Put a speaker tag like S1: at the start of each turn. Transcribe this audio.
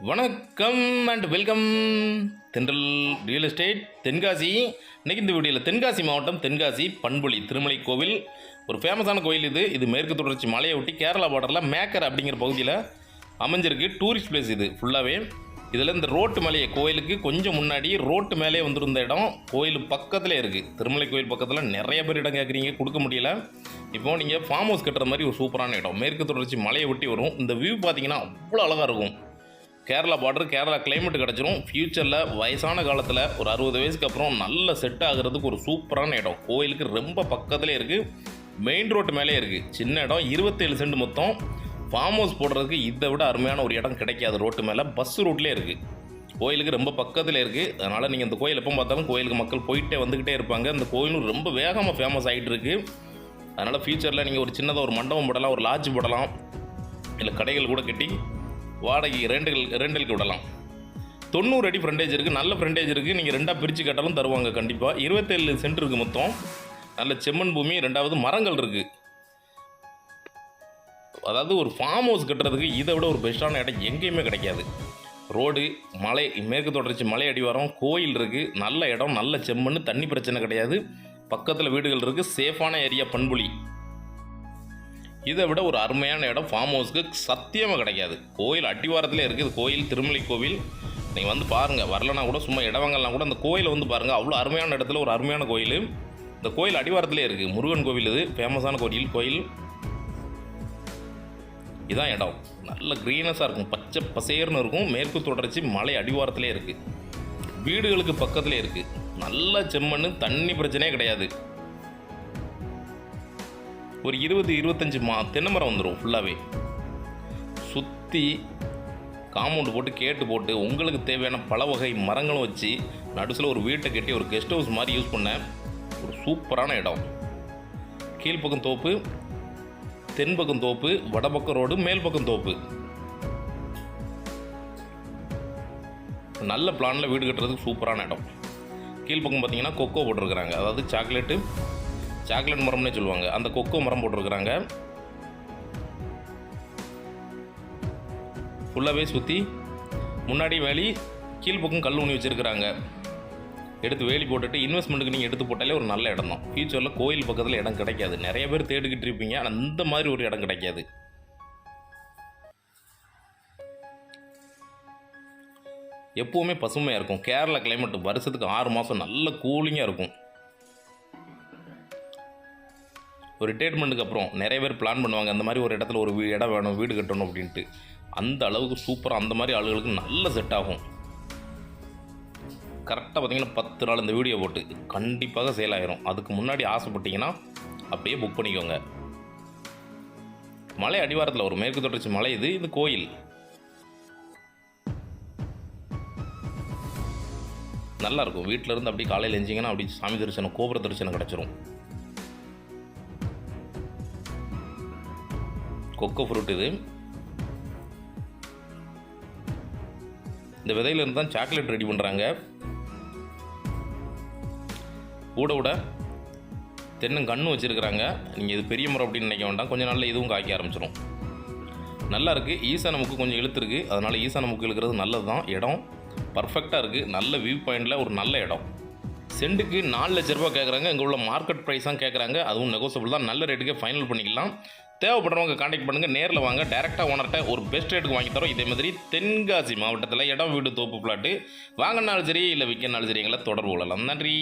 S1: வணக்கம் and welcome தென்றல் real estate Tenkasi. இன்றைக்கி இந்த வீடியோவில் தென்காசி மாவட்டம் தென்காசி பண்புலி திருமலை கோவில் ஒரு ஃபேமஸான கோயில். இது மேற்கு தொடர்ச்சி மலையை ஒட்டி கேரளா பார்டரில் மேக்கர் அப்படிங்கிற பகுதியில் அமைஞ்சிருக்கு. டூரிஸ்ட் பிளேஸ் இது ஃபுல்லாகவே. இதில் இந்த ரோட்டு மேலேயே கோயிலுக்கு கொஞ்சம் முன்னாடி ரோட்டு மேலே வந்துருந்த இடம் கோயில் பக்கத்தில் இருக்குது. திருமலை கோயில் பக்கத்தில் நிறைய பேர் இடம் கேட்குறீங்க, கொடுக்க முடியல. இப்போது நீங்கள் ஃபார்ம் ஹவுஸ் கட்டுற மாதிரி ஒரு சூப்பரான இடம் மேற்கு தொடர்ச்சி மலையை ஒட்டி வரும். இந்த வியூ பார்த்தீங்கன்னா அவ்வளோ அழகாக இருக்கும். கேரளா பார்டர், கேரளா கிளைமேட் கிடச்சிரும். ஃப்யூச்சரில் வயசான காலத்தில் ஒரு 60 வயசுக்கு அப்புறம் நல்ல செட் ஆகிறதுக்கு ஒரு சூப்பரான இடம். கோயிலுக்கு ரொம்ப பக்கத்துலேயே இருக்குது, மெயின் ரோட்டு மேலே இருக்குது. சின்ன இடம், 27 சென்ட் மொத்தம். ஃபார்ம் ஹவுஸ் போடுறதுக்கு இதை விட அருமையான ஒரு இடம் கிடைக்காது. ரோட்டு மேலே பஸ் ரூட்லேயே இருக்குது, கோயிலுக்கு ரொம்ப பக்கத்தில் இருக்குது. அதனால் நீங்கள் இந்த கோயில் எப்போ பார்த்தாலும் கோயிலுக்கு மக்கள் போயிட்டே வந்துக்கிட்டே இருப்பாங்க. அந்த கோயிலும் ரொம்ப வேகமாக ஃபேமஸ் ஆகிட்டு இருக்குது. அதனால் ஃப்யூச்சரில் நீங்கள் ஒரு சின்னதாக ஒரு மண்டபம் போடலாம், ஒரு லாட்ஜ் போடலாம், இல்லை கடைகள் கூட கட்டி வாடகை ரெண்டலுக்கு விடலாம். 90 அடி ஃப்ரண்டேஜ் இருக்குது, நல்ல ஃப்ரண்டேஜ் இருக்குது. நீங்கள் ரெண்டாக பிரித்து கட்டாலும் தருவாங்க கண்டிப்பாக. 27 சென்ட் இருக்குது மொத்தம். நல்ல செம்மண் பூமி, ரெண்டாவது மரங்கள் இருக்குது. அதாவது ஒரு ஃபார்ம் ஹவுஸ் கட்டுறதுக்கு இதை விட ஒரு பெஸ்ட்டான இடம் எங்கேயுமே கிடைக்காது. ரோடு, மலை, மேற்கு தொடர்ச்சி மலை அடிவாரம், கோயில் இருக்குது, நல்ல இடம், நல்ல செம்மண், தண்ணி பிரச்சனை கிடையாது, பக்கத்தில் வீடுகள் இருக்குது, சேஃபான ஏரியா பண்புலி. இதை விட ஒரு அருமையான இடம் ஃபார்ம் ஹவுஸ்க்கு சத்தியமாக கிடைக்காது. கோயில் அடிவாரத்திலே இருக்குது. கோயில் திருமலை கோவில். நீங்கள் வந்து பாருங்கள், வரலனா கூட சும்மா இடவங்கள்லாம் கூட அந்த கோயிலை வந்து பாருங்கள். அவ்வளோ அருமையான இடத்துல ஒரு அருமையான கோயில். இந்த கோயில் அடிவாரத்திலே இருக்குது. முருகன் கோவில், இது ஃபேமஸான கோயில். இதான் இடம். நல்ல க்ரீனஸாக இருக்கும், பச்சை பசேர்னு இருக்கும். மேற்கு தொடர்ச்சி மலை அடிவாரத்திலே இருக்குது, வீடுகளுக்கு பக்கத்திலே இருக்குது. நல்ல செம்மண், தண்ணி பிரச்சனையே கிடையாது. ஒரு 20-25 தென்னை மரம் வந்துடும் ஃபுல்லாகவே. சுற்றி காம்பவுண்டு போட்டு கேட்டு போட்டு உங்களுக்கு தேவையான பல வகை மரங்களும் வச்சு நடுசில் ஒரு வீட்டை கட்டி ஒரு கெஸ்ட் ஹவுஸ் மாதிரி யூஸ் பண்ண ஒரு சூப்பரான இடம். கீழ்ப்பக்கம் தோப்பு, தென்பக்கம் தோப்பு, வடபக்கம் ரோடு, மேல் பக்கம் தோப்பு. நல்ல பிளானில் வீடு கட்டுறதுக்கு சூப்பரான இடம். கீழ்ப்பக்கம் பார்த்தீங்கன்னா கொக்கோ போட்டிருக்கிறாங்க, அதாவது சாக்லேட் மரம்னே சொல்லுவாங்க. அந்த கொக்கோ மரம் போட்டிருக்கிறாங்க. ஃபுல்லாகவே சுற்றி முன்னாடி வேலி, கீழ்ப்பக்கம் கல் ஊனி வச்சுருக்கிறாங்க. எடுத்து வேலி போட்டுட்டு இன்வெஸ்ட்மெண்ட்டுக்கு நீங்கள் எடுத்து போட்டாலே ஒரு நல்ல இடம் தான். ஃப்யூச்சரில் கோயில் பக்கத்தில் இடம் கிடைக்காது. நிறைய பேர் தேடிக்கிட்டு இருப்பீங்க, ஆனால் இந்த மாதிரி ஒரு இடம் கிடைக்காது. எப்போவுமே பசுமையாக இருக்கும். கேரளா கிளைமேட் வருஷத்துக்கு 6 மாதம் நல்ல கூலிங்காக இருக்கும். ஒரு ரிட்டையர்மெண்ட்டுக்கு அப்புறம் நிறைய பேர் பிளான் பண்ணுவாங்க, அந்த மாதிரி ஒரு இடத்துல ஒரு இடம் வேணும், வீடு கட்டணும் அப்படின்ட்டு. அந்த அளவுக்கு சூப்பராக அந்த மாதிரி ஆளுகளுக்கு நல்ல செட் ஆகும். கரெக்டாக பார்த்தீங்கன்னா 10 நாள் இந்த வீடியோ போட்டு கண்டிப்பாக சேல் ஆகிரும். அதுக்கு முன்னாடி ஆசைப்பட்டீங்கன்னா அப்படியே புக் பண்ணிக்கோங்க. மலை அடிவாரத்தில் ஒரு மேற்கு தொடர்ச்சி மலை. இது கோயில். நல்லாயிருக்கும். வீட்டில் இருந்து அப்படியே காலையில் எஞ்சிங்கன்னா அப்படி சாமி தரிசனம், கோபுர தரிசனம் கிடச்சிரும். கொக்கோ ஃப்ரூட் இது. இந்த விதையிலிருந்து தான் சாக்லேட் ரெடி பண்ணுறாங்க. கூட தென்னங்கன்று வச்சுருக்கிறாங்க. நீங்கள் இது பெரிய மரம் அப்படின்னு நினைக்க வேண்டாம், கொஞ்சம் நாளில் இதுவும் காய்க்க ஆரம்பிச்சிடும். நல்லா இருக்குது. ஈசானமுக்கு கொஞ்சம் இழுத்துருக்கு, அதனால் ஈசானமுக்கு இழுக்கிறது நல்லது தான். இடம் பர்ஃபெக்டாக இருக்குது. நல்ல வியூ பாயிண்டில் ஒரு நல்ல இடம். சென்ட்டுக்கு 4 லட்ச ரூபா கேட்குறாங்க. இங்கே உள்ள மார்க்கெட் ப்ரைஸ் தான் கேட்குறாங்க. அதுவும் நெகோசியபிள் தான். நல்ல ரேட்டுக்கே ஃபைனல் பண்ணிக்கலாம். தேவைப்படுறவங்க கான்டாக்ட் பண்ணுங்கள், நேரில் வாங்க. டேரெக்டாக ஓனர்கிட்ட ஒரு பெஸ்ட் ரேட்டுக்கு வாங்கி தரோம். இதே மாதிரி தென்காசி மாவட்டத்தில் இடம், வீடு, தோப்பு, பிளாட்டு வாங்கினாலும் சரி இல்லை விற்கனாலும் சரி எங்களை தொடர்பு கொள்ளலாம். நன்றி.